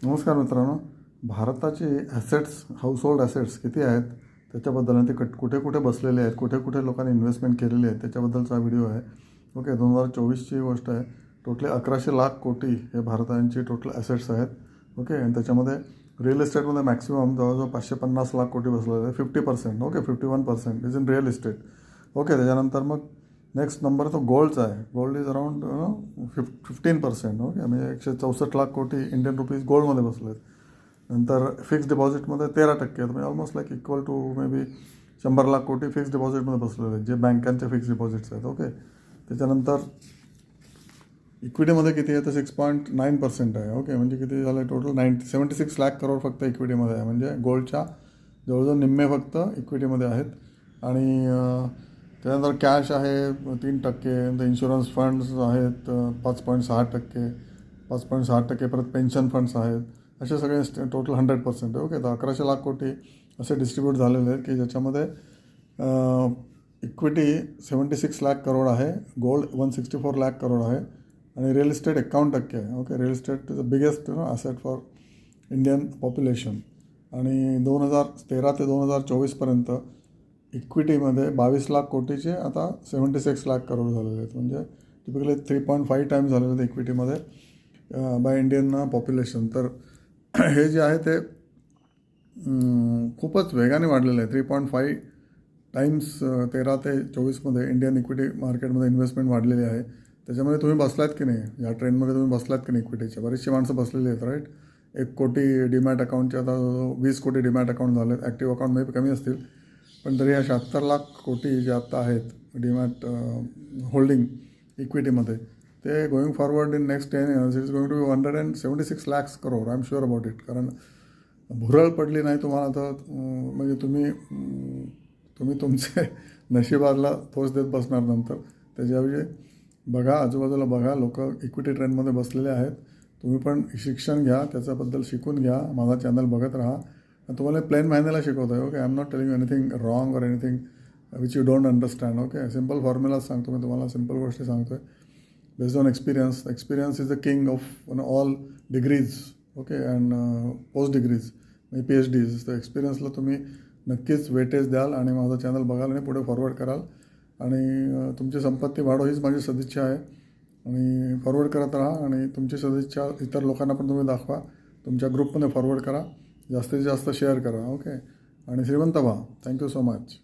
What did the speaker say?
नमस्कार मित्रांनो. भारताचे ॲसेट्स, हाऊसहोल्ड ॲसेट्स किती आहेत त्याच्याबद्दल आणि ते कुठे कुठे बसलेले आहेत, कुठे कुठे लोकांनी इन्व्हेस्टमेंट केलेली आहे त्याच्याबद्दलचा व्हिडिओ आहे. ओके, 2024ची गोष्ट आहे. टोटली 1100 लाख कोटी हे भारताची टोटल ॲसेट्स आहेत. ओके, आणि त्याच्यामध्ये रिअल इस्टेटमध्ये मॅक्सिमम जवळजवळ 550 लाख कोटी बसलेले आहे. 50%. Okay, 51% is in real estate. Okay, त्याच्यानंतर मग नेक्स्ट नंबर तो गोल्डचा आहे. Gold is around 15%. ओके, म्हणजे 164 लाख कोटी इंडियन रुपीज गोल्डमध्ये बसले आहेत. नंतर फिक्स्ड डिपॉझिटमध्ये 13% आहेत, म्हणजे almost like equal to may be 100 lakh कोटी फिक्स्ड डिपॉझिटमध्ये बसलेले आहेत, जे बँकांचे फिक्स्ड डिपॉझिट्स आहेत. ओके, त्याच्यानंतर इक्विटीमध्ये किती आहे तर 6.9% आहे. ओके, म्हणजे किती झालं टोटल 76 लाख करोड फक्त इक्विटीमध्ये आहे. म्हणजे गोल्डच्या जवळजवळ निम्मे फक्त इक्विटीमध्ये आहेत. आणि त्यानंतर कॅश आहे 3%, इन्शुरन्स फंड्स आहेत 5.6%, 5.6%, परत पेन्शन फंड्स आहेत. असे सगळे टोटल 100% आहे. ओके, तर 1100 लाख कोटी असे डिस्ट्रीब्यूट झालेले आहेत की ज्याच्यामध्ये इक्विटी 76 लाख करोड आहे, गोल्ड 164 लाख करोड आहे आणि रिअल इस्टेट 51% आहे. Okay, real estate is the biggest asset for Indian population. आणि 2013 ते 2024पर्यंत इक्विटीमध्ये 22 लाख कोटीचे आता 76 लाख करोड झालेले आहेत. म्हणजे टिपिकली 3.5 टाईम्स झालेले आहेत इक्विटीमध्ये बाय इंडियन पॉप्युलेशन. तर हे जे आहे ते खूपच वेगाने वाढलेलं आहे. 3.5 टाईम्स 13 ते 24मध्ये इंडियन इक्विटी मार्केटमध्ये इन्व्हेस्टमेंट वाढलेली आहे. त्याच्यामध्ये तुम्ही बसलात की नाही, या ट्रेंडमध्ये तुम्ही बसलात की नाही इक्विटीच्या? बरीचशी माणसं बसलेली आहेत, राईट. 1 कोटी डीमॅट अकाउंटचे आता 20 कोटी डीमॅट अकाउंट झाले आहेत. ॲक्टिव्ह अकाउंट मे कमी असतील, पण तरी या 76 लाख कोटी जे आत्ता आहेत डीमॅट होल्डिंग इक्विटीमध्ये, ते going forward in next 10 years it is going to be 176 lakhs crore. I am sure about it. कारण भुरळ पडली नाही तुम्हाला तर म्हणजे तुम्ही तुमचे नशिबाला तोच देत बसणार नंतर. त्याच्याऐवजी बघा, आजूबाजूला बघा, लोक इक्विटी ट्रेंडमध्ये बसलेले आहेत. तुम्ही पण शिक्षण घ्या, त्याच्याबद्दल शिकून घ्या. माझा चॅनल बघत राहा. तुम्हाला प्लेन महिन्याला शिकवतो आहे. Okay, I am not telling anything wrong और anything which you don't understand. Okay, simple formulas सांगतो मी तुम्हाला, सिम्पल गोष्टी सांगतो आहे based on experience. Experience is the king of all degrees. Okay, and post degrees म्हणजे PhDs. तर एक्सपिरियन्सला तुम्ही नक्कीच वेटेज द्याल आणि माझा चॅनल बघाल आणि पुढे फॉरवर्ड कराल आणि तुमची संपत्ती वाढो हीच माझी सदिच्छा आहे. आणि फॉरवर्ड करत राहा आणि तुमची सदिच्छा इतर लोकांना पण तुम्ही दाखवा. तुमच्या ग्रुपमध्ये फॉरवर्ड करा, जास्तीत जास्त शेअर करा. ओके, आणि श्रीमंत व्हा. Thank you so much.